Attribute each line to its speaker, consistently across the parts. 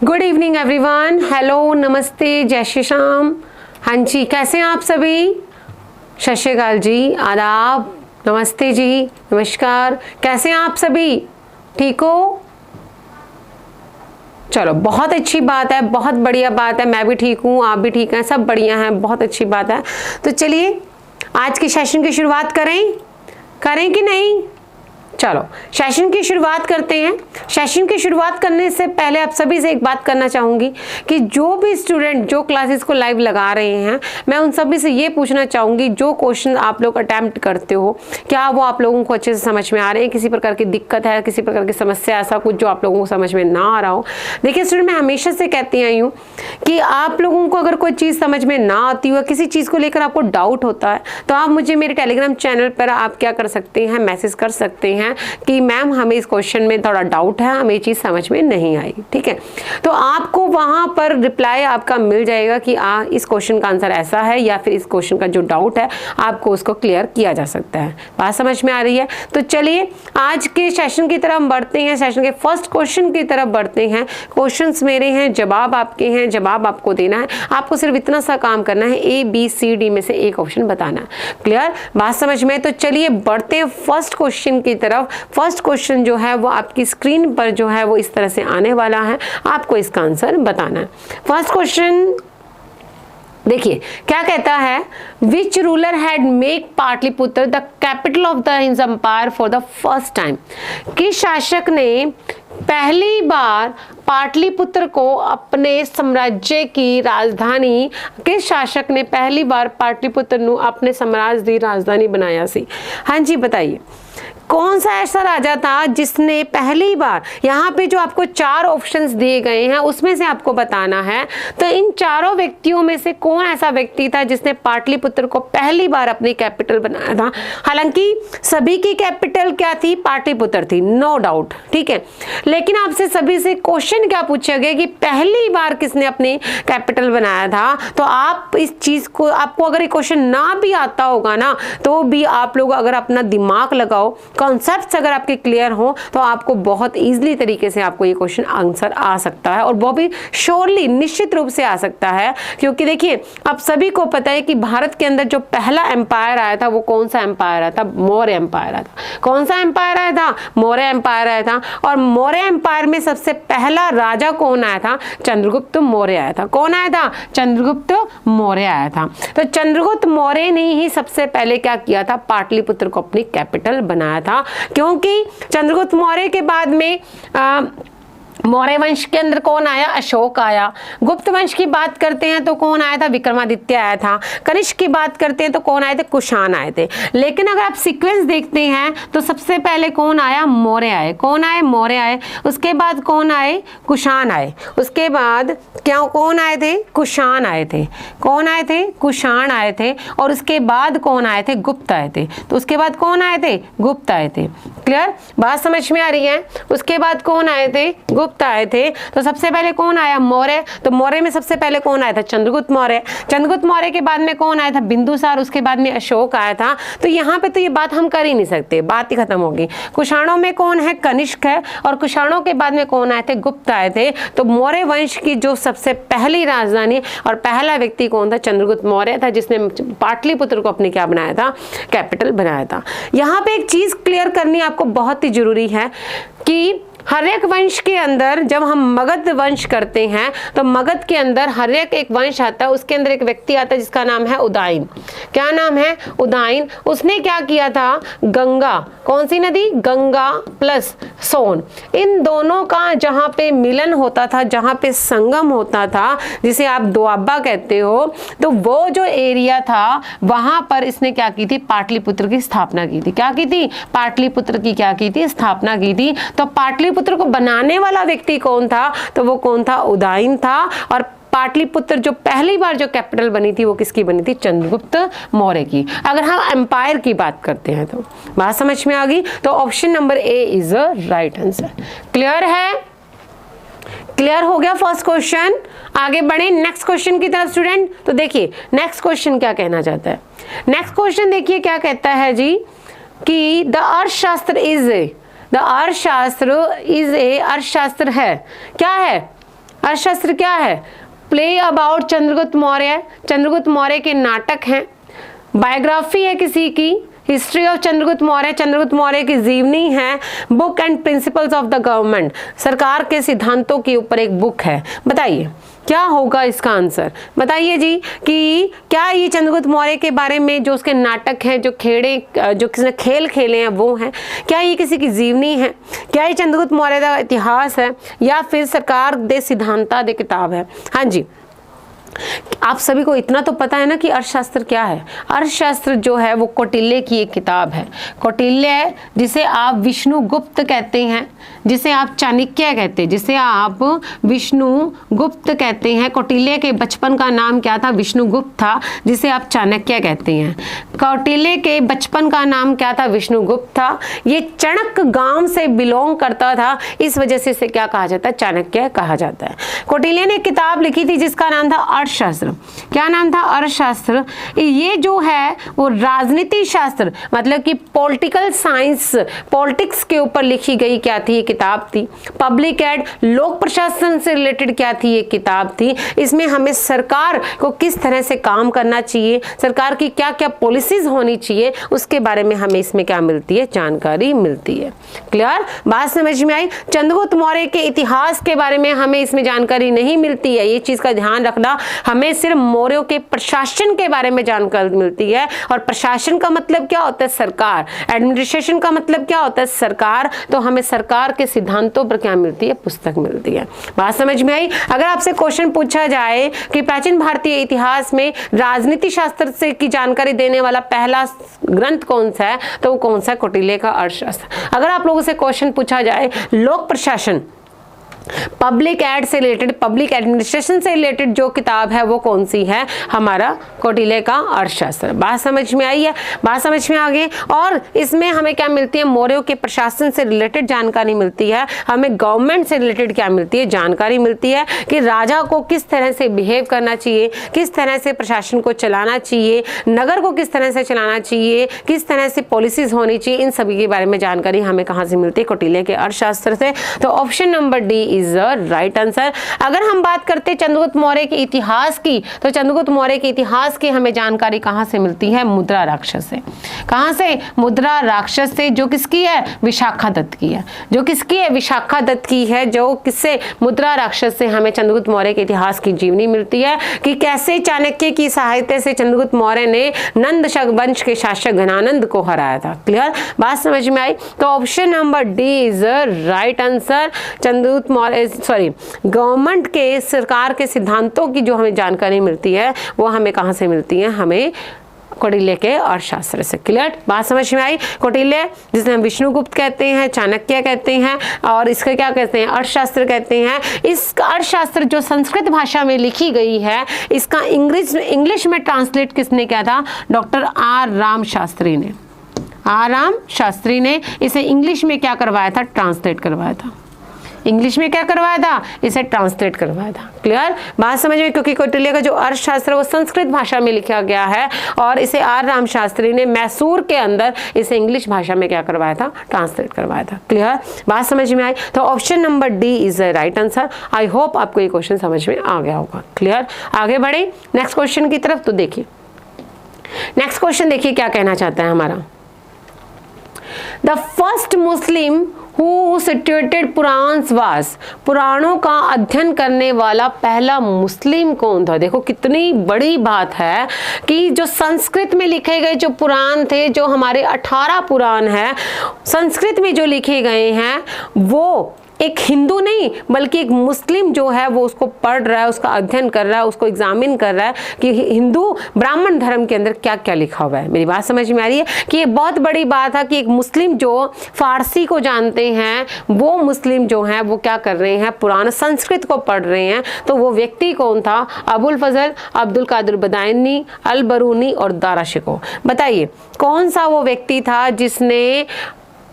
Speaker 1: Good evening everyone, hello, नमस्ते, जय श्री श्याम। हाँ जी, कैसे हैं आप सभी? सत श्री अकाल जी, आदाब, नमस्ते जी, नमस्कार। कैसे हैं आप सभी? ठीक हो? चलो, बहुत अच्छी बात है, बहुत बढ़िया बात है। मैं भी ठीक हूँ, आप भी ठीक हैं, सब बढ़िया हैं, बहुत अच्छी बात है। तो चलिए आज के सेशन की शुरुआत करें कि नहीं? चलो सेशन की शुरुआत करते हैं। सेशन की शुरुआत करने से पहले आप सभी से एक बात करना चाहूँगी कि जो भी स्टूडेंट जो क्लासेस को लाइव लगा रहे हैं, मैं उन सभी से ये पूछना चाहूँगी, जो क्वेश्चन आप लोग अटैम्प्ट करते हो क्या वो आप लोगों को अच्छे से समझ में आ रहे हैं? किसी प्रकार की दिक्कत है, किसी प्रकार की समस्या, ऐसा कुछ जो आप लोगों को समझ में ना आ रहा हो? देखिए स्टूडेंट, मैं हमेशा से कहती आई हूँ कि आप लोगों को अगर कोई चीज़ समझ में ना आती हो, किसी चीज़ को लेकर आपको डाउट होता है, तो आप मुझे मेरे टेलीग्राम चैनल पर आप क्या कर सकते हैं, मैसेज कर सकते हैं कि मैम हमें इस क्वेश्चन में थोड़ा डाउट है, हमें ये चीज़ समझ में नहीं आई। ठीक है, तो आपको वहाँ पर रिप्लाई आपका मिल जाएगा कि इस क्वेश्चन का आंसर ऐसा है, या फिर इस क्वेश्चन का जो डाउट है आपको उसको क्लियर किया जा सकता है। बात समझ में आ रही है? तो चलिए आज के सेशन की तरफ बढ़ते हैं, सेशन के फर्स्ट क्वेश्चन की तरफ बढ़ते हैं। क्वेश्चंस मेरे हैं, जवाब आपके हैं, जवाब आपको देना है। आपको सिर्फ इतना सा काम करना है, ABCD में से एक ऑप्शन बताना है। क्लियर? बात समझ में? तो चलिए बढ़ते हैं फर्स्ट क्वेश्चन की तरफ। फर्स्ट क्वेश्चन जो है वो आपकी स्क्रीन पर जो है वो इस तरह से आने वाला है, आपको इसका आंसर बताना है। फर्स्ट क्वेश्चन देखिए क्या कहता है, which ruler had make Pataliputra the capital of the Hind empire for the first time? किस शासक ने पहली बार पाटलिपुत्र को अपने साम्राज्य की राजधानी, किस शासक ने पहली बार पाटलिपुत्र को अपने साम्राज्य की राजधानी बनाया सी? हाँ जी बताइए, कौन सा ऐसा राजा था जिसने पहली बार, यहाँ पे जो आपको चार ऑप्शंस दिए गए हैं उसमें से आपको बताना है, तो इन चारों व्यक्तियों में से कौन ऐसा व्यक्ति था जिसने पाटलिपुत्र को पहली बार अपनी कैपिटल बनाया था? हालांकि सभी की कैपिटल क्या थी? पाटलिपुत्र थी, नो डाउट। ठीक है, लेकिन आपसे सभी से क्वेश्चन क्या पूछा गया कि पहली बार किसने अपनी कैपिटल बनाया था? तो आप इस चीज को, आपको अगर ये क्वेश्चन ना भी आता होगा ना, तो भी आप लोग अगर अपना दिमाग लगाओ, कॉन्सेप्ट्स अगर आपके क्लियर हो, तो आपको बहुत इजीली तरीके से आपको ये क्वेश्चन आंसर आ सकता है, और वो भी श्योरली, निश्चित रूप से आ सकता है। क्योंकि देखिए आप सभी को पता है कि भारत के अंदर जो पहला एम्पायर आया था वो कौन सा एम्पायर आया था? मौर्य एम्पायर आया था। कौन सा एम्पायर आया था? मौर्य एम्पायर आया था। और मौर्य एम्पायर में सबसे पहला राजा कौन आया था? चंद्रगुप्त मौर्य आया था। कौन आया था? चंद्रगुप्त मौर्य आया था। तो चंद्रगुप्त मौर्य ने ही सबसे पहले क्या किया था? पाटलिपुत्र को अपनी कैपिटल बनाया था। क्योंकि चंद्रगुप्त मौर्य के बाद में मौर्य वंश के अंदर कौन आया? अशोक आया। गुप्त वंश की बात करते हैं तो कौन आया था? विक्रमादित्य आया था। कनिष्क की बात करते हैं तो कौन आए थे? कुषाण आए थे। लेकिन अगर आप सीक्वेंस देखते हैं तो सबसे पहले कौन आया? मौर्य आए। कौन आए? मौर्य आए। उसके बाद कौन आए? कुषाण आए। उसके बाद क्या कौन आए थे? कुषाण आए थे। कौन आए थे? कुषाण आए थे। और उसके बाद कौन आए थे? गुप्त आए थे। तो उसके बाद कौन आए थे? गुप्त आए थे। क्लियर? बात समझ में आ रही है? उसके बाद कौन आए थे? गुप्त आए थे। तो सबसे पहले कौन आया? मौर्य। तो मौर्य में सबसे पहले कौन आया था? चंद्रगुप्त मौर्य। चंद्रगुप्त मौर्य के बाद में कौन आया था? बिंदुसार। उसके बाद में अशोक आया था। तो यहाँ पे तो ये बात हम कर ही नहीं सकते, बात ही खत्म होगी। कुषाणों में कौन है? कनिष्क है। और कुषाणों के बाद में कौन आए थे? गुप्त आए थे। तो मौर्य वंश की जो सबसे पहली राजधानी और पहला व्यक्ति कौन था? चंद्रगुप्त मौर्य था, जिसने पाटलिपुत्र को अपने क्या बनाया था? कैपिटल बनाया था। यहाँ पे एक चीज क्लियर करनी आपको बहुत ही जरूरी है कि हर एक वंश के अंदर जब हम मगध वंश करते हैं तो मगध के अंदर हर एक वंश आता है, उसके अंदर एक व्यक्ति आता है जिसका नाम है उदयन। क्या नाम है? उदयन। उसने क्या किया था? गंगा, कौन सी नदी? गंगा प्लस सोन, इन दोनों का जहाँ पे मिलन होता था, जहाँ पे संगम होता था, जिसे आप दोआबा कहते हो, तो वो जो एरिया था वहां पर इसने क्या की थी? पाटलिपुत्र की स्थापना की थी। क्या की थी? पाटलिपुत्र की क्या की थी? स्थापना की थी। तो पाटलिपुत्र को बनाने वाला व्यक्ति कौन था? तो वो कौन था? उदयन था। और पाटलिपुत्र जो पहली बार जो कैपिटल बनी थी वो किसकी बनी थी? चंद्रगुप्त मौर्य की। अगर हम एम्पायर की बात करते हैं तो बात समझ में आ गई। तो option number A is a right answer. Clear है? क्लियर हो गया फर्स्ट क्वेश्चन। आगे बढ़े नेक्स्ट क्वेश्चन की तरफ स्टूडेंट। तो देखिए नेक्स्ट क्वेश्चन क्या कहना चाहता है। नेक्स्ट क्वेश्चन देखिए क्या कहता है जी कि द अर्थशास्त्र इज ए, द अर्थशास्त्र इज ए, अर्थशास्त्र है क्या है? अर्थशास्त्र क्या है? प्ले अबाउट चंद्रगुप्त मौर्य, चंद्रगुप्त मौर्य के नाटक हैं। बायोग्राफी है किसी की, हिस्ट्री ऑफ चंद्रगुप्त मौर्य, चंद्रगुप्त मौर्य की जीवनी है। Book and principles of the government, सरकार के सिद्धांतों के ऊपर एक बुक है। बताइए क्या होगा इसका आंसर? बताइए जी कि क्या ये चंद्रगुप्त मौर्य के बारे में जो उसके नाटक हैं, जो किसने खेल खेले हैं वो हैं? क्या ये किसी की जीवनी है? क्या ये चंद्रगुप्त मौर्य का इतिहास है, या फिर सरकार दे सिद्धांता दे किताब है? हाँ जी, आप सभी को इतना तो पता है ना कि अर्थशास्त्र क्या है। अर्थशास्त्र जो है वो कौटिल्य की एक किताब है। कौटिल्य, जिसे आप विष्णुगुप्त कहते हैं, जिसे आप चाणक्य कहते हैं, जिसे आप विष्णुगुप्त कहते हैं। कौटिल्य के बचपन का नाम क्या था? विष्णुगुप्त था, जिसे आप चाणक्य कहते हैं। कौटिल्य के बचपन का नाम क्या था? विष्णुगुप्त था। ये चाणक्य गांव से बिलोंग करता था, इस वजह से इसे क्या कहा जाता है? चाणक्य कहा जाता है। कौटिल्य ने किताब लिखी थी जिसका नाम था अर्थशास्त्र। क्या नाम था? अर्थशास्त्र। ये जो है वो राजनीति शास्त्र, मतलब कि पॉलिटिकल साइंस, पॉलिटिक्स के ऊपर लिखी गई क्या थी? ये किताब थी। पब्लिक एड, लोक प्रशासन से रिलेटेड क्या थी? ये किताब थी। इसमें हमें सरकार को किस तरह से काम करना चाहिए, सरकार की क्या क्या पॉलिसीज होनी चाहिए, उसके बारे में हमें इसमें क्या मिलती है? जानकारी मिलती है। क्लियर? बात समझ में आई? चंद्रगुप्त मौर्य के इतिहास के बारे में हमें इसमें जानकारी नहीं मिलती है, ये चीज का ध्यान रखना। हमें सिर्फ मौर्यों के प्रशासन के बारे में जानकारी मिलती है, और प्रशासन का मतलब क्या होता है? सरकार। एडमिनिस्ट्रेशन का मतलब क्या होता है? सरकार। तो हमें सरकार के सिद्धांतों पर क्या मिलती है? पुस्तक मिलती है। बात समझ में आई? अगर आपसे क्वेश्चन पूछा जाए कि प्राचीन भारतीय इतिहास में राजनीति शास्त्र से की जानकारी देने वाला पहला ग्रंथ कौन सा है, तो वो कौन सा है? कौटिल्य का अर्थशास्त्र। अगर आप लोगों से क्वेश्चन पूछा जाए लोक प्रशासन, पब्लिक एड से रिलेटेड, पब्लिक एडमिनिस्ट्रेशन से रिलेटेड जो किताब है वो कौन सी है? हमारा कौटिल्य का अर्थशास्त्र। बात समझ में आई है? बात समझ में आ गई? और इसमें हमें क्या मिलती है? मौर्यों के प्रशासन से रिलेटेड जानकारी मिलती है। हमें गवर्नमेंट से रिलेटेड क्या मिलती है? जानकारी मिलती है कि राजा को किस तरह से बिहेव करना चाहिए, किस तरह से प्रशासन को चलाना चाहिए, नगर को किस तरह से चलाना चाहिए, किस तरह से पॉलिसीज होनी चाहिए, इन सभी के बारे में जानकारी हमें कहाँ से मिलती है? कौटिल्य के अर्थशास्त्र से। तो option number D is the right answer. अगर हम बात करते हैं चंद्रगुप्त मौर्य के इतिहास की, तो चंद्रगुप्त मौर्य के इतिहास की हमें जानकारी कहां से मिलती है? मुद्रा राक्षस से। कहां से? मुद्रा राक्षस से, जो किसकी है? विशाखा दत्त की है। जो किसकी है? विशाखा दत्त की है। जो किससे? मुद्रा राक्षस से हमें चंद्रगुप्त मौर्य के इतिहास की जीवनी मिलती है कि कैसे चाणक्य की सहायता से चंद्रगुप्त मौर्य ने नंद वंश के शासक घनानंद को हराया था। क्लियर? बात समझ में आई? तो option number D is right answer. Chandragupta Maurya, sorry, government के, सरकार के सिद्धांतों की जो हमें जानकारी मिलती है वो हमें कहां से मिलती है? हमें कौटिल्य के अर्थशास्त्र से। क्लियर? बात समझ में आई? कौटिल्य, जिसे हम विष्णुगुप्त कहते हैं, चाणक्य कहते हैं, और इसका क्या कहते हैं? अर्थशास्त्र कहते हैं। इस अर्थशास्त्र जो संस्कृत भाषा में लिखी गई है, इसका इंग्लिश में ट्रांसलेट किसने किया था? डॉक्टर आर राम शास्त्री ने। आर राम शास्त्री ने इसे इंग्लिश में क्या करवाया था? ट्रांसलेट करवाया था। इंग्लिश में क्या करवाया था? इसे ट्रांसलेट करवाया था। क्लियर? बात समझ में? क्योंकि कौटिल्य का जो अर्थशास्त्र वो संस्कृत भाषा में लिखा गया है, और इसे आर राम शास्त्री ने मैसूर के अंदर इसे इंग्लिश भाषा में क्या करवाया था? ट्रांसलेट करवाया था। क्लियर? बात समझ में आई? तो option number D is the right answer. I hope आपको ये क्वेश्चन समझ में आ गया होगा। क्लियर? आगे बढ़े नेक्स्ट क्वेश्चन की तरफ। तो देखिए नेक्स्ट क्वेश्चन, देखिए क्या कहना चाहता है हमारा। The first Muslim Who situated Puranas was, पुराणों का अध्ययन करने वाला पहला मुस्लिम कौन था? देखो कितनी बड़ी बात है कि जो संस्कृत में लिखे गए जो पुराण थे, जो हमारे 18 पुराण हैं, संस्कृत में जो लिखे गए हैं, वो एक हिंदू नहीं बल्कि एक मुस्लिम जो है वो उसको पढ़ रहा है, उसका अध्ययन कर रहा है, उसको एग्जामिन कर रहा है कि हिंदू ब्राह्मण धर्म के अंदर क्या क्या लिखा हुआ है। मेरी बात समझ में आ रही है? कि ये बहुत बड़ी बात है कि एक मुस्लिम जो फारसी को जानते हैं, वो मुस्लिम जो हैं वो क्या कर रहे हैं? पुराना संस्कृत को पढ़ रहे हैं। तो वो व्यक्ति कौन था? अबुल फजल, अब्दुल कादिर बदायनी, अल बरूनी और दारा शिकोह। बताइए कौन सा वो व्यक्ति था जिसने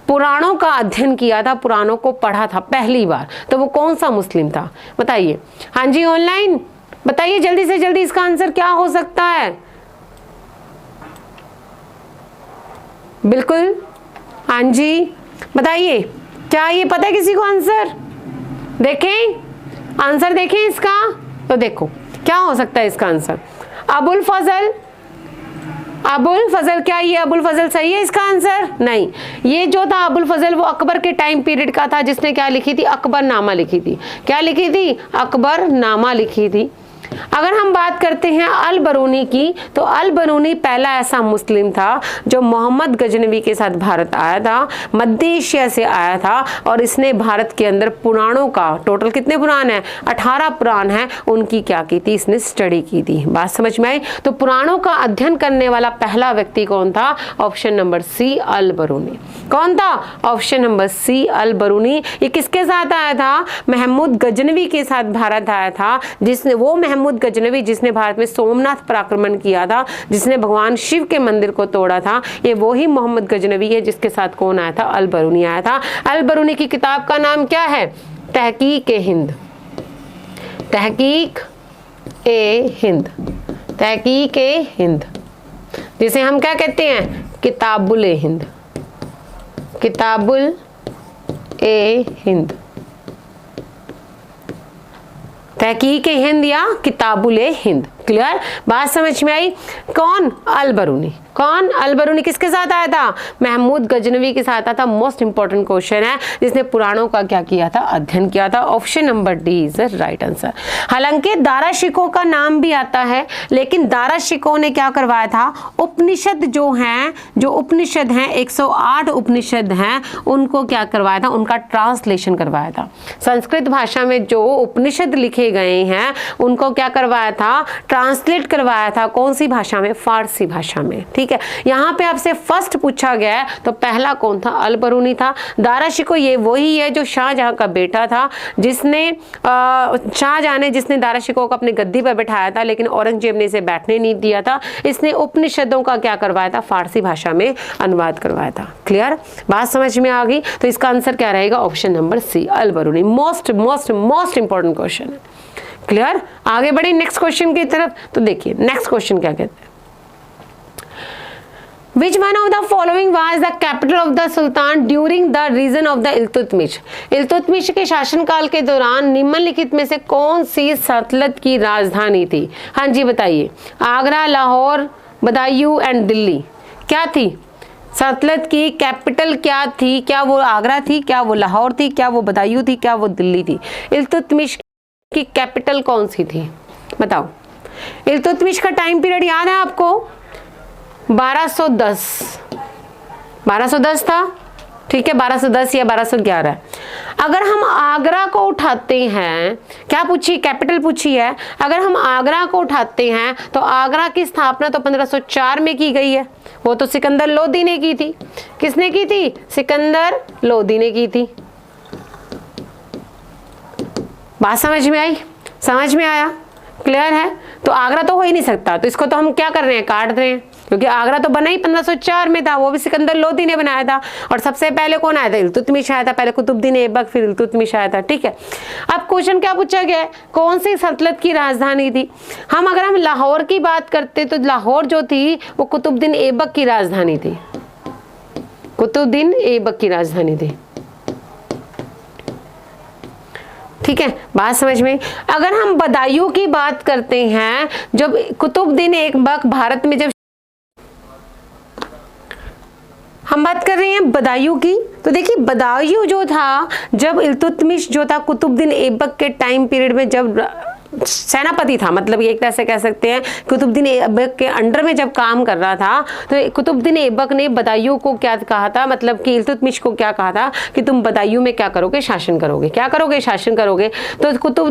Speaker 1: पुराणों का अध्ययन किया था, पुराणों को पढ़ा था पहली बार? तो वो कौन सा मुस्लिम था? बताइए। हाँ जी ऑनलाइन बताइए जल्दी से जल्दी, इसका आंसर क्या हो सकता है? बिल्कुल, हाँ जी बताइए, क्या ये पता है किसी को आंसर? देखें आंसर देखें इसका, तो देखो क्या हो सकता है इसका आंसर। अबुल फजल, अबुल फजल, क्या ये अबुल फजल सही है इसका आंसर? नहीं, ये जो था अबुल फजल वो अकबर के टाइम पीरियड का था, जिसने क्या लिखी थी? अकबरनामा लिखी थी। क्या लिखी थी? अकबरनामा लिखी थी। अगर हम बात करते हैं अल बरूनी की, तो अल बरूनी पहला ऐसा मुस्लिम था जो मोहम्मद गजनवी के साथ भारत आया था, मध्य एशिया से आया था, और इसने भारत के अंदर पुराणों का, टोटल कितने पुराण हैं? 18 पुराण हैं, उनकी क्या की थी? इसने स्टडी की थी। बात समझ में आई? तो पुराणों का अध्ययन करने वाला पहला व्यक्ति कौन था? Option number C, Al बरूनी। कौन था? Option number C, Al बरूनी। ये किसके साथ आया था? महमूद गजनवी के साथ भारत आया था, जिसने, वो महमूद गजनवी जिसने भारत में सोमनाथ पर आक्रमण किया था, जिसने भगवान शिव के मंदिर को तोड़ा था, ये वही मोहम्मद गजनवी है जिसके साथ कौन आया था? अल बरूनी आया था। अल बरूनी की किताब का नाम क्या है? तहकीक-ए-हिंद। तहकीक-ए-हिंद, तहकीक-ए-हिंद, जिसे हम क्या कहते हैं? किताबुल-ए-हिंद, किताबुल-ए-हिंद, तहकीक-ए-हिंद या किताबुल-ए-हिंद। क्लियर? बात समझ में आई? कौन? अल बरूनी। कौन? अल बरूनी किसके साथ आया था? महमूद गजनवी के साथ आया था। मोस्ट इंपॉर्टेंट क्वेश्चन है, जिसने पुराणों का क्या किया था? अध्ययन किया था। Option number D is the right answer. हालांकि दारा शिकोह का नाम भी आता है, लेकिन दारा शिकोह ने क्या करवाया था? उपनिषद जो हैं, जो उपनिषद हैं, 108 उपनिषद हैं, उनको क्या करवाया था? उनका ट्रांसलेशन करवाया था। संस्कृत भाषा में जो उपनिषद लिखे गए हैं उनको क्या करवाया था? ट्रांसलेट करवाया था। कौन सी भाषा में? फारसी भाषा में। ठीक है, यहाँ पे आपसे फर्स्ट पूछा गया है, तो पहला कौन था? अल बरूनी था। दारा शिकोह ये वही है जो शाहजहां का बेटा था, जिसने शाहजहां ने जिसने दारा शिकोह को अपने गद्दी पर बैठाया था, लेकिन औरंगजेब ने इसे बैठने नहीं दिया था। इसने उपनिषदों का क्या करवाया था? फारसी भाषा में अनुवाद करवाया था। क्लियर? बात समझ में आ गई? तो इसका आंसर क्या रहेगा? Option number C, Al Biruni. Most most most important question है। क्लियर? आगे बढ़े नेक्स्ट क्वेश्चन की तरफ। तो देखिए नेक्स्ट क्वेश्चन क्या कहते हैं। Which one of the following was the capital of the Sultan during the reign of the Iltutmish? Iltutmish के शासनकाल के दौरान निम्नलिखित में से कौन सी सल्तनत की राजधानी थी? हाँ जी बताइए। आगरा, लाहौर, बदायूं एंड दिल्ली। क्या थी? सल्तनत की कैपिटल क्या थी? क्या वो आगरा थी? क्या वो लाहौर थी? क्या वो बदायूं थी? क्या वो दिल्ली थी? इल्तुतमिश की कैपिटल कौन सी थी? बताओ। इल्तुतमिश का टाइम पीरियड याद है आपको? 1210 था। ठीक है, 1210 या 1211। अगर हम आगरा को उठाते हैं, क्या पूछी? कैपिटल पूछी है। अगर हम आगरा को उठाते हैं तो आगरा की स्थापना तो 1504 में की गई है। वो तो सिकंदर लोदी ने की थी। किसने की थी? सिकंदर लोदी ने की थी। बात समझ में आई? समझ में आया? क्लियर है? तो आगरा तो हो ही नहीं सकता, तो इसको तो हम क्या कर रहे हैं? काट रहे हैं, क्योंकि आगरा तो बना ही 1504 में था, वो भी सिकंदर लोदी ने बनाया था। और सबसे पहले कौन आया था? इल्तुतमिश आया था। पहले कुतुबुद्दीन ऐबक, फिर इल्तुतमिश आया था। ठीक है, अब क्वेश्चन क्या पूछा गया है? कौन सी सल्तनत की राजधानी थी? अगर हम लाहौर की बात करते तो लाहौर जो थी वो कुतुबुद्दीन ऐबक की राजधानी थी। कुतुबुद्दीन ऐबक की राजधानी थी। ठीक है, बात समझ में? अगर हम बदायूं की बात करते हैं, जब कुतुबुद्दीन ऐबक भारत में, जब हम बात कर रहे हैं बदायूं की, तो देखिए बदायूं जो था, जब इल्तुतमिश जो था कुतुबुद्दीन ऐबक के टाइम पीरियड में जब सेनापति था, मतलब एक तरह से कह सकते हैं कुतुबुद्दीन ऐबक के अंडर में जब काम कर रहा था, तो कुतुबुद्दीन ऐबक ने बदायूं को क्या कहा था? मतलब कि इल्तुतमिश को क्या कहा था कि तुम बदायूं में क्या करोगे? शासन करोगे। क्या करोगे? शासन करोगे। तो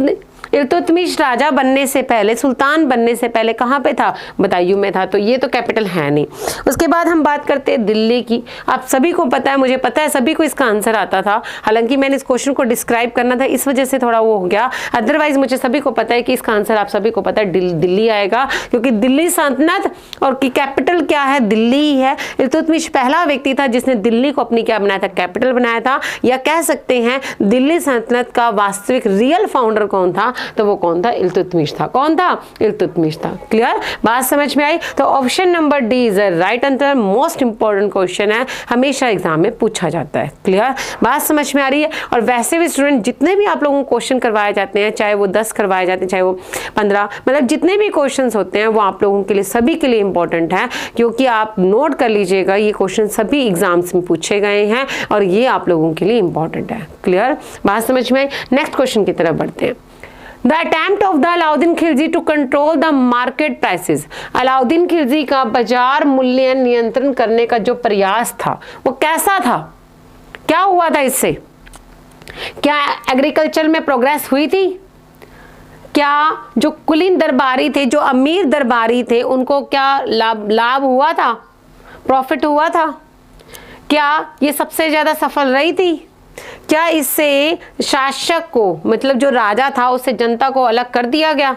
Speaker 1: इल्तुतमिश राजा बनने से पहले, सुल्तान बनने से पहले कहाँ पे था? बदायूं में था। तो ये तो कैपिटल है नहीं। उसके बाद हम बात करते हैं दिल्ली की। आप सभी को पता है, मुझे पता है सभी को इसका आंसर आता था, हालांकि मैंने इस क्वेश्चन को डिस्क्राइब करना था, इस वजह से थोड़ा वो हो गया, अदरवाइज मुझे सभी को पता पता है कि इसका आंसर आप सभी को पता है दिल्ली आएगा, क्योंकि दिल्ली सल्तनत और की कैपिटल क्या है, दिल्ली ही है। इल्तुतमिश पहला व्यक्ति था जिसने दिल्ली को अपनी क्या बनाया था, कैपिटल बनाया था। या कह सकते हैं दिल्ली सल्तनत का वास्तविक रियल फाउंडर कौन था, तो वो कौन था, इल्तुतमिश था। कौन था, इल्तुतमिश था। क्लियर, बात समझ में आई। तो option number D is right answer. Most important question है, हमेशा एग्जाम में पूछा जाता है। क्लियर, बात समझ में आ रही है। और वैसे भी स्टूडेंट जितने भी आप लोगों को क्वेश्चन करवाए जाते हैं, चाहे वो 10 करवाए जाते हैं, चाहे वो 15, मतलब जितने भी क्वेश्चंस होते हैं वो आप लोगों के लिए, सभी के लिए इंपॉर्टेंट है, क्योंकि आप नोट कर लीजिएगा ये क्वेश्चन सभी एग्जाम्स में पूछे गए हैं और ये आप लोगों के लिए इंपॉर्टेंट है। क्लियर, बात समझ में आई। नेक्स्ट क्वेश्चन की तरफ बढ़ते हैं। The attempt of the Alauddin Khilji to control the market prices, Alauddin Khilji का बाजार मूल्य नियंत्रण करने का जो प्रयास था वो कैसा था, क्या हुआ था इससे? क्या एग्रीकल्चर में प्रोग्रेस हुई थी? क्या जो कुलीन दरबारी थे, जो अमीर दरबारी थे, उनको क्या लाभ हुआ था, प्रॉफिट हुआ था? क्या ये सबसे ज्यादा सफल रही थी? क्या इससे शासक को, मतलब जो राजा था, उससे जनता को अलग कर दिया गया?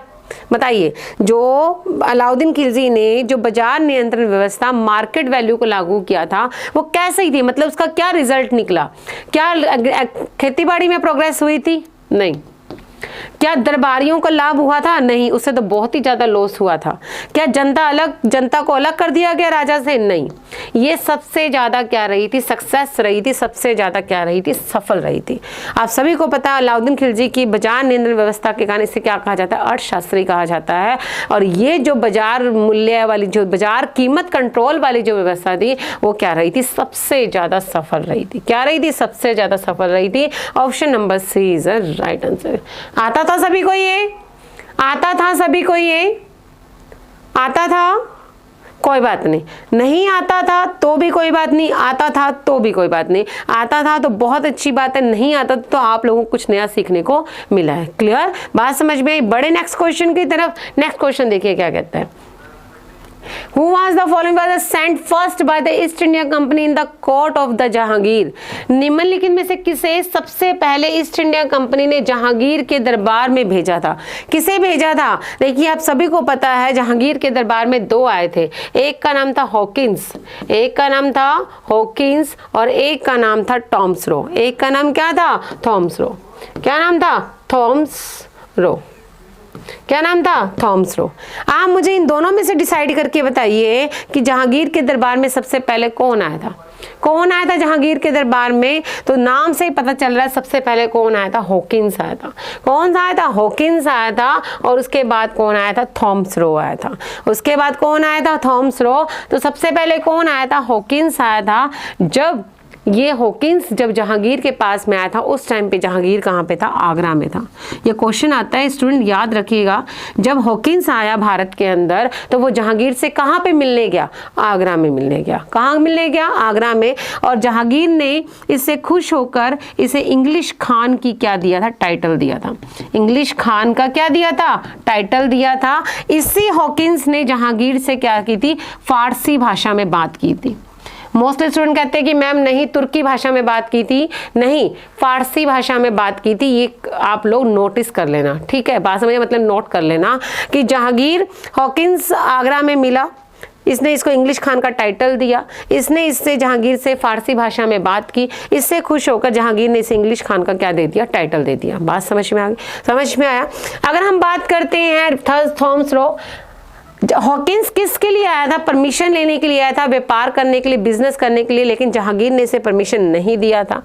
Speaker 1: बताइए, जो अलाउद्दीन खिलजी ने जो बाजार नियंत्रण व्यवस्था, मार्केट वैल्यू को लागू किया था, वो कैसी थी, मतलब उसका क्या रिजल्ट निकला? क्या खेतीबाड़ी में प्रोग्रेस हुई थी? नहीं। क्या दरबारियों को लाभ हुआ था? नहीं, उससे तो बहुत ही ज्यादा लॉस हुआ था। क्या जनता को अलग कर दिया गया राजा से? नहीं। ये सबसे ज्यादा क्या रही थी, सक्सेस रही थी, सबसे ज्यादा क्या रही थी, सफल रही थी। आप सभी को पता है अलाउद्दीन खिलजी की बाजार नियंत्रण व्यवस्था के कारण इसे क्या कहा जाता है, अर्थशास्त्री कहा जाता है। और ये जो बाजार मूल्य वाली, जो बाजार कीमत कंट्रोल वाली जो व्यवस्था थी, वो क्या रही थी, सबसे ज्यादा सफल रही थी। क्या रही थी, सबसे ज्यादा सफल रही थी। Option number C is right answer. आता था सभी को ये, आता था सभी को ये, आता था, कोई बात नहीं। नहीं आता था तो भी कोई बात नहीं, आता था तो भी कोई बात नहीं। आता था तो बहुत अच्छी बात है, नहीं आता तो आप लोगों को कुछ नया सीखने को मिला है। क्लियर, बात समझ में आई। बड़े नेक्स्ट क्वेश्चन की तरफ। नेक्स्ट क्वेश्चन देखिए क्या कहता है। Who was the following was sent first by the East India Company in the court of the Jahangir? निम्नलिखित में से किसे सबसे पहले ईस्ट इंडिया कंपनी ने जहांगीर के दरबार में भेजा था? किसे भेजा था? देखिए, आप सभी को पता है जहांगीर के दरबार में दो आए थे। एक का नाम था हॉकिंस, एक का नाम था हॉकिंस, और एक का नाम था थॉमस रो। एक का नाम क्या था, थॉमस रो। क्या नाम था, थॉमस रो। क्या नाम था, थॉमस रो। आप मुझे इन दोनों में से डिसाइड करके बताइए कि जहांगीर के दरबार में सबसे पहले कौन आया था। कौन आया था जहांगीर के दरबार में? तो नाम से ही पता चल रहा है सबसे पहले कौन आया था, हॉकिंस आया था। कौन सा आया था, हॉकिंस आया था। और उसके बाद कौन आया था, थॉमस रो आया था। उसके बाद कौन आया था, थॉमस रो। तो सबसे पहले कौन आया था, हॉकिंस आया था। जब ये हॉकिंस जब जहांगीर के पास में आया था, उस टाइम पे जहांगीर कहाँ पे था, आगरा में था। ये क्वेश्चन आता है, स्टूडेंट याद रखिएगा। जब हॉकिंस आया भारत के अंदर तो वो जहांगीर से कहाँ पे मिलने गया, आगरा में मिलने गया। कहाँ मिलने गया, आगरा में। और जहांगीर ने इससे खुश होकर इसे इंग्लिश खान की क्या दिया था, टाइटल दिया था। इंग्लिश खान का क्या दिया था, टाइटल दिया था। इसी हॉकिंस ने जहांगीर से क्या की थी, फारसी भाषा में बात की थी। मोस्टली स्टूडेंट कहते हैं कि मैम नहीं, तुर्की भाषा में बात की थी। नहीं, फारसी भाषा में बात की थी। ये आप लोग नोटिस कर लेना, ठीक है। बात समझे, मतलब नोट कर लेना कि जहांगीर, हॉकिंस आगरा में मिला, इसने इसको इंग्लिश खान का टाइटल दिया, इसने इससे जहांगीर से फारसी भाषा में बात की, इससे खुश होकर जहांगीर ने इसे इंग्लिश खान का क्या दे दिया, टाइटल दे दिया। बात समझ में आ गई, समझ में आया। अगर हम बात करते हैं थॉमस रो, हॉकिंस किसके लिए आया था, परमिशन लेने के लिए आया था, व्यापार करने के लिए, बिजनेस करने के लिए, लेकिन जहांगीर ने इसे परमिशन नहीं दिया था।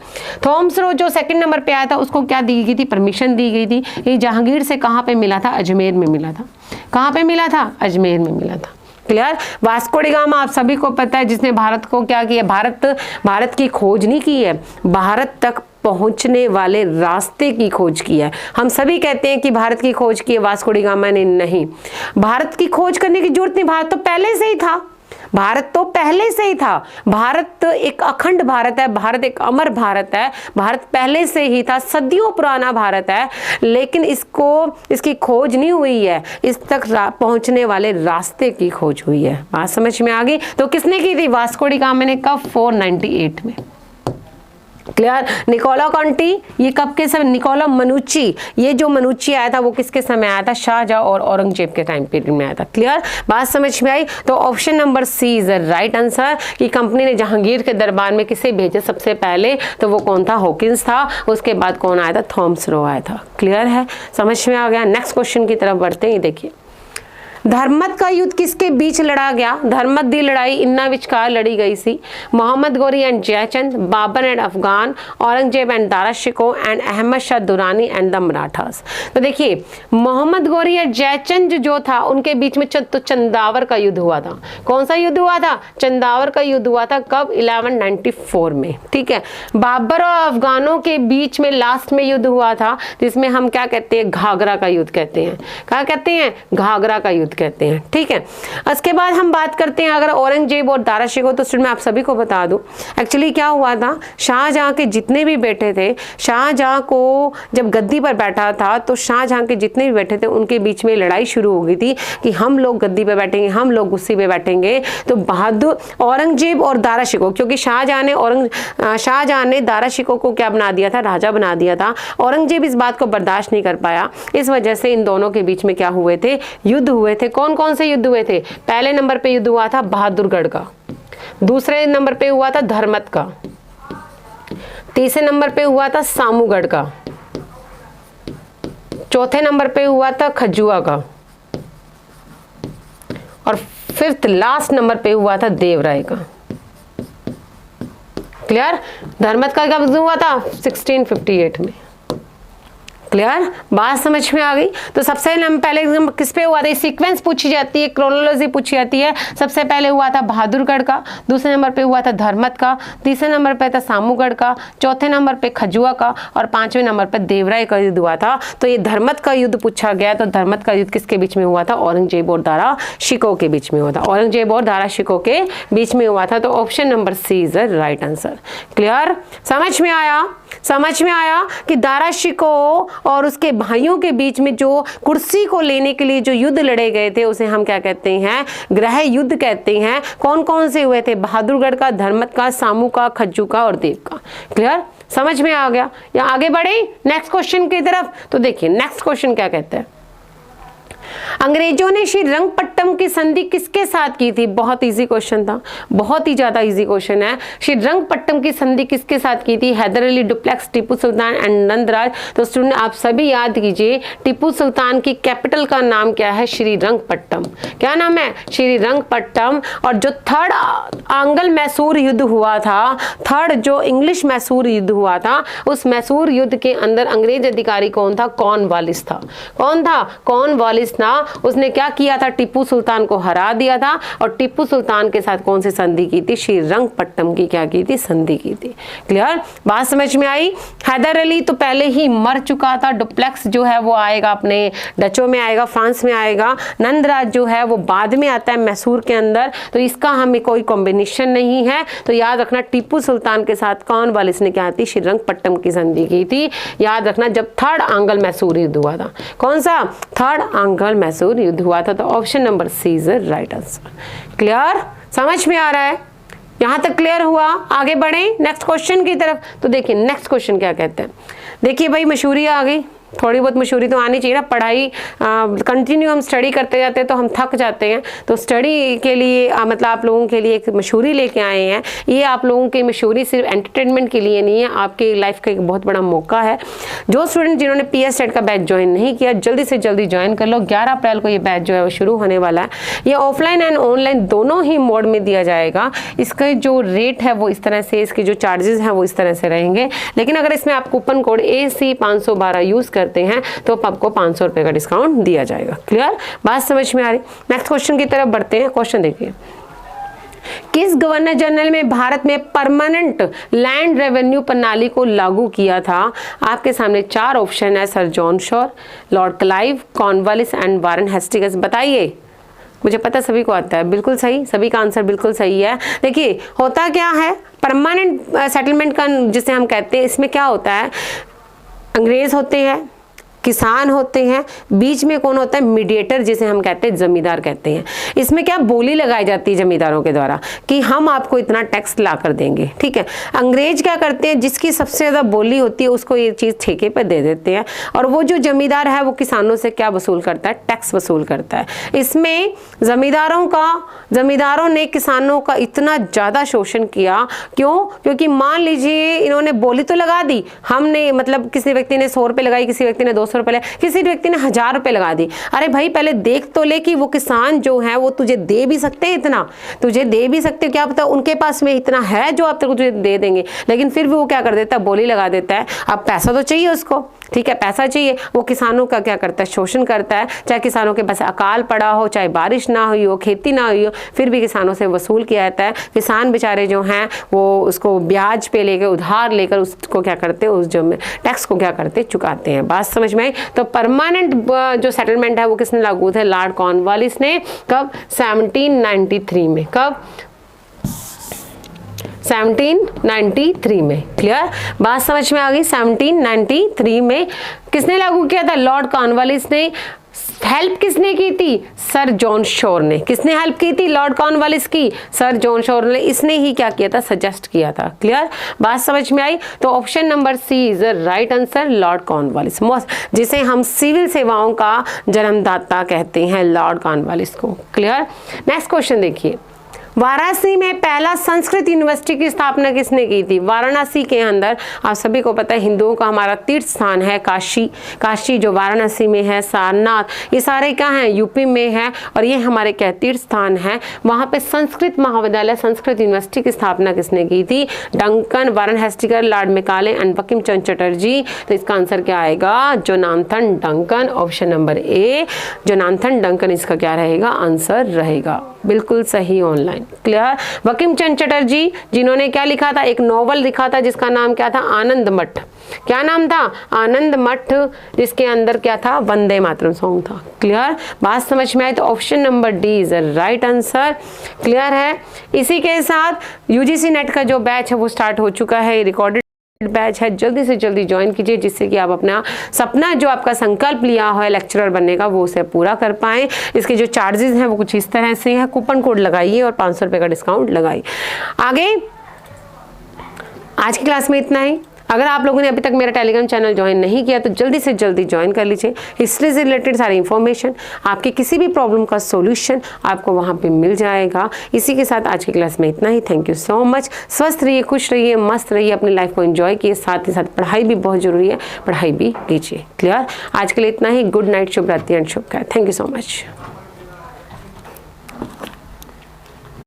Speaker 1: थॉमस रो जो सेकंड नंबर पे आया था, उसको क्या दी गई थी, परमिशन दी गई थी। ये जहांगीर से कहाँ पे मिला था, अजमेर में मिला था। कहाँ पे मिला था, अजमेर में मिला था। क्लियर। वास्को डी गामा आप सभी को पता है, जिसने भारत को क्या किया, भारत की खोज नहीं की है, भारत तक पहुंचने वाले रास्ते की खोज की है। हम सभी कहते हैं कि भारत की खोज की है, वास्को डी गामा ने नहीं। भारत की खोज करने की जरूरत नहीं, भारत तो पहले से ही था। भारत तो पहले से ही था। भारत एक अखंड भारत है, भारत एक अमर भारत है, भारत पहले से ही था, सदियों पुराना भारत है। लेकिन इसकी खोज नहीं हुई है, इस तक पहुंचने वाले रास्ते की खोज हुई है। बात समझ में आ गई। तो किसने की थी, वास्को डी गामा ने, कब, 498 में। क्लियर। निकोला कॉन्टी ये कब के समय, निकोला मनुची, ये जो मनुची आया था वो किसके समय आया था, शाहजहां और औरंगजेब के टाइम पीरियड में आया था। क्लियर, बात समझ में आई। तो option number C is the right answer कि कंपनी ने जहांगीर के दरबार में किसे भेजा सबसे पहले, तो वो कौन था, हॉकिंस था। उसके बाद कौन आया था, थॉमस रो आया था। क्लियर है, समझ में आ गया। नेक्स्ट क्वेश्चन की तरफ बढ़ते हैं। देखिए, धर्मत का युद्ध किसके बीच लड़ा गया, धर्मत दी लड़ाई इन्ना विचकार लड़ी गई सी, Mohammad Ghori and Jaichand, Babur and Afghan, Aurangzeb and Dara Shikoh and Ahmad Shah Durrani and the Marathas. तो देखिए, मोहम्मद गोरी और जयचंद जो था उनके बीच में तो चंदावर का युद्ध हुआ था। कौन सा युद्ध हुआ था, चंदावर का युद्ध हुआ था। कब, 1194 में। ठीक है, बाबर और अफगानों के बीच में लास्ट में युद्ध हुआ था, जिसमें हम क्या कहते हैं, घाघरा का युद्ध कहते हैं। क्या कहते हैं, घाघरा का युद्ध कहते हैं। ठीक है, उसके बाद हम बात करते हैं अगर औरंगजेब और दारा शिकोह, तो स्टूडेंट मैं आप सभी को बता दूं, एक्चुअली क्या हुआ था, शाहजहां के जितने भी बेटे थे, शाहजहां को जब गद्दी पर बैठा था तो शाहजहां के जितने भी बेटे थे उनके बीच में लड़ाई शुरू हो गई थी कि हम लोग गद्दी पे बैठेंगे, हम लोग कुर्सी पे बैठेंगे। तो बहादुर औरंगजेब और दारा शिकोह, क्योंकि शाहजहां ने दारा शिकोह को क्या बना दिया था, राजा बना दिया था। औरंगजेब इस बात को बर्दाश्त नहीं कर पाया, इस वजह से इन दोनों के बीच में क्या हुए थे, युद्ध हुए थे। कौन कौन से युद्ध हुए थे, पहले नंबर पे युद्ध हुआ था बहादुरगढ़ का, दूसरे नंबर पे हुआ था धर्मत का, तीसरे नंबर पे हुआ था सामूगढ़ का, चौथे नंबर पे हुआ था खजुआ का, और फिफ्थ लास्ट नंबर पे हुआ था देवराय का। क्लियर, धर्मत का कब हुआ था, 1658 में। क्लियर, बात समझ में आ गई। तो सबसे पहले एग्जाम किस पे हुआ था, सीक्वेंस पूछी जाती है, क्रोनोलॉजी पूछी जाती है। सबसे पहले हुआ था बहादुरगढ़ का, दूसरे नंबर पे हुआ था धर्मत का, तीसरे नंबर पे था सामूगढ़ का, चौथे नंबर पे खजुआ का, और पांचवें नंबर पे देवराय का युद्ध हुआ था। तो ये धर्मत का युद्ध पूछा गया, तो धर्मत का युद्ध किसके बीच में हुआ था, औरंगजेब और दारा शिकोह के बीच में हुआ था, औरंगजेब और दारा शिकोह के बीच में हुआ था। तो option number C is the right answer. Clear, समझ में आया, समझ में आया कि दारा शिकोह और उसके भाइयों के बीच में जो कुर्सी को लेने के लिए जो युद्ध लड़े गए थे उसे हम क्या कहते हैं, गृह युद्ध कहते हैं। कौन कौन से हुए थे, बहादुरगढ़ का, धर्मत का, सामू का, खज्जू का और देव का। क्लियर, समझ में आ गया। या आगे बढ़े नेक्स्ट क्वेश्चन की तरफ। तो देखिए नेक्स्ट क्वेश्चन क्या कहते हैं, अंग्रेजों ने श्रीरंगपट्टम की संधि किसके साथ की थी। बहुत इजी क्वेश्चन था, बहुत ही ज्यादा इजी क्वेश्चन है। श्रीरंगपट्टम की संधि किसके साथ की थी, हैदर अली, डुप्लेक्स, टीपू सुल्तान एंड नंदराज। तो स्टूडेंट आप सभी याद कीजिए, टीपू सुल्तान की कैपिटल का नाम क्या है, श्रीरंगपट्टम। क्या नाम है, श्रीरंगपट्टम। और जो थर्ड आंग्ल मैसूर युद्ध हुआ था, थर्ड जो इंग्लिश मैसूर युद्ध हुआ था, उस मैसूर युद्ध के अंदर अंग्रेज अधिकारी कौन था, कॉर्नवालिस था। कौन था, कॉर्नवालिस था। उसने क्या किया था, टीपू सुल्तान को हरा दिया था, और टीपू सुल्तान के साथ कौन सी संधि की थी, श्रीरंगपट्टम की क्या की थी, संधि की थी। क्लियर, बात समझ में आई। हैदर अली तो पहले ही मर चुका था, डुप्लेक्स जो है वो आएगा अपने डचों में आएगा, फ्रांस में आएगा, नंदराज जो है वो बाद में आता है मैसूर के अंदर। तो इसका हमें कोई कॉम्बिनेशन नहीं है। तो याद रखना, टीपू सुल्तान के साथ कॉर्नवालिस ने क्या थी, श्रीरंगपट्टम की संधि की थी। याद रखना, जब थर्ड आंग्ल मैसूर युद्ध हुआ था। कौन सा, थर्ड आंग्ल मैसूर युद्ध हुआ था। तो option number C is the right answer. Clear, समझ में आ रहा है, यहां तक क्लियर हुआ। आगे बढ़े नेक्स्ट क्वेश्चन की तरफ। तो देखिए नेक्स्ट क्वेश्चन क्या कहते हैं। देखिए भाई, मशहूरी आ गई, थोड़ी बहुत मशहूरी तो आनी चाहिए ना। पढ़ाई कंटिन्यू हम स्टडी करते जाते हैं तो हम थक जाते हैं। तो स्टडी के लिए मतलब आप लोगों के लिए एक मशहूरी लेके आए हैं। ये आप लोगों की मशहूरी सिर्फ एंटरटेनमेंट के लिए नहीं है, आपके लाइफ का एक बहुत बड़ा मौका है। जो स्टूडेंट जिन्होंने PS सेट का बैच ज्वाइन नहीं किया, जल्दी से जल्दी ज्वाइन कर लो। 11 अप्रैल को ये बैच जो है वो शुरू होने वाला है। ये ऑफलाइन एंड ऑनलाइन दोनों ही मोड में दिया जाएगा। इसका जो रेट है वो इस तरह से, इसके जो चार्जेस हैं वो इस तरह से रहेंगे। लेकिन अगर इसमें आप कूपन कोड AC512 यूज करते हैं तो आपको 500 रुपए का डिस्काउंट दिया जाएगा। क्लियर, बात समझ में आ रही। नेक्स्ट क्वेश्चन की तरफ बढ़ते हैं। क्वेश्चन देखिए, किस गवर्नर जनरल में भारत में परमानेंट लैंड रेवेन्यू प्रणाली को लागू किया था। आपके सामने 4 ऑप्शन है, sir John sure, Lord Clive, Cornwallis and Warren Hastings. बताइए, मुझे पता सभी को आता है, बिल्कुल सही, सभी का आंसर बिल्कुल सही है। देखिए होता क्या है, परमानेंट सेटलमेंट का जिसे हम कहते हैं, इसमें क्या होता है, अंग्रेज होते हैं, किसान होते हैं, बीच में कौन होता है, मीडिएटर जिसे हम कहते हैं जमींदार कहते हैं। इसमें क्या बोली लगाई जाती है जमींदारों के द्वारा कि हम आपको इतना टैक्स ला कर देंगे, ठीक है। अंग्रेज क्या करते हैं, जिसकी सबसे ज्यादा बोली होती है उसको ये चीज ठेके पे दे देते हैं, और वो जो जमींदार है वो किसानों से क्या वसूल करता है, टैक्स वसूल करता है। इसमें जमींदारों ने किसानों का इतना ज्यादा शोषण किया, क्यों, क्योंकि मान लीजिए इन्होंने बोली तो लगा दी, हमने मतलब किसी व्यक्ति ने 100 रुपए लगाई, किसी व्यक्ति ने 200 रुपए लगाई, किसी व्यक्ति ने 1000 रुपए लगा दी। अरे भाई पहले देख तो ले कि वो किसान जो है वो तुझे दे भी सकते हैं, इतना तुझे दे भी सकते, क्या पता उनके पास में इतना है जो आप तुझे दे देंगे, लेकिन फिर भी वो क्या कर देता है, बोली लगा देता है। अब पैसा तो चाहिए उसको, ठीक है, पैसा चाहिए, वो किसानों का क्या करता है, शोषण करता है। चाहे किसानों के पास अकाल पड़ा हो, चाहे बारिश ना हुई हो, खेती ना हुई हो, फिर भी किसानों से वसूल किया जाता है। किसान बेचारे जो हैं वो उसको ब्याज पे लेकर, उधार लेकर उसको क्या करते हैं, उस जो टैक्स को क्या करते, चुकाते हैं। बात समझ में आई। तो परमानेंट जो सेटलमेंट है वो किसने लागू थे, लॉर्ड कॉर्नवालिस ने। कब, 1793 में। कब, 1793 में। क्लियर, बात समझ में आ गई। 1793 में किसने लागू किया था, लॉर्ड कॉर्नवालिस ने। हेल्प किसने की थी, सर जॉन शोर ने। किसने हेल्प की थी, लॉर्ड कॉर्नवालिस की, सर जॉन शोर ने। इसने ही क्या किया था, सजेस्ट किया था। क्लियर, बात समझ में आई। तो option number C is the right answer, Lord Cornwallis, जिसे हम सिविल सेवाओं का जन्मदाता कहते हैं, लॉर्ड कॉर्नवालिस को। क्लियर, नेक्स्ट क्वेश्चन देखिए, वाराणसी में पहला संस्कृत यूनिवर्सिटी की स्थापना किसने की थी। वाराणसी के अंदर आप सभी को पता है हिंदुओं का हमारा तीर्थ स्थान है काशी। काशी जो वाराणसी में है, सारनाथ, ये सारे क्या हैं, यूपी में है, और ये हमारे क्या तीर्थ स्थान है। वहाँ पे संस्कृत महाविद्यालय, संस्कृत यूनिवर्सिटी की स्थापना किसने की थी, Duncan, Warren Hastings, Lord Macaulay and Bankim Chandra Chatterjee. तो इसका आंसर क्या आएगा, Jonathan Duncan. Option number A, Jonathan Duncan इसका क्या रहेगा, आंसर रहेगा। बिल्कुल सही, ऑनलाइन। क्लियर, बंकिम चंद्र चटर्जी जिन्होंने क्या लिखा था, एक नॉवल लिखा था जिसका नाम क्या था, आनंद मठ। क्या नाम था, आनंद मठ, जिसके अंदर क्या था, वंदे मातरम सॉन्ग था। क्लियर, बात समझ में आई। तो option number D is right answer. Clear है। इसी के साथ यूजीसी नेट का जो बैच है वो स्टार्ट हो चुका है, रिकॉर्डेड बैच है, जल्दी से जल्दी ज्वाइन कीजिए, जिससे कि आप अपना सपना जो आपका संकल्प लिया है लेक्चरर बनने का वो उसे पूरा कर पाएं। इसके जो चार्जेस हैं वो कुछ इस तरह से है, कूपन कोड लगाइए और 500 रुपये का डिस्काउंट लगाइए। आगे आज की क्लास में इतना ही। अगर आप लोगों ने अभी तक मेरा टेलीग्राम चैनल ज्वाइन नहीं किया तो जल्दी से जल्दी ज्वाइन कर लीजिए। हिस्ट्री से रिलेटेड सारी इन्फॉर्मेशन, आपकी किसी भी प्रॉब्लम का सॉल्यूशन आपको वहाँ पे मिल जाएगा। इसी के साथ आज की क्लास में इतना ही। Thank you so much. स्वस्थ रहिए, खुश रहिए, मस्त रहिए, अपनी लाइफ को एंजॉय कीजिए। साथ ही साथ पढ़ाई भी बहुत जरूरी है, पढ़ाई भी कीजिए। क्लियर, आज के लिए इतना ही। गुड नाइट, शुभ रात्रि एंड शुभ खैर। Thank you so much.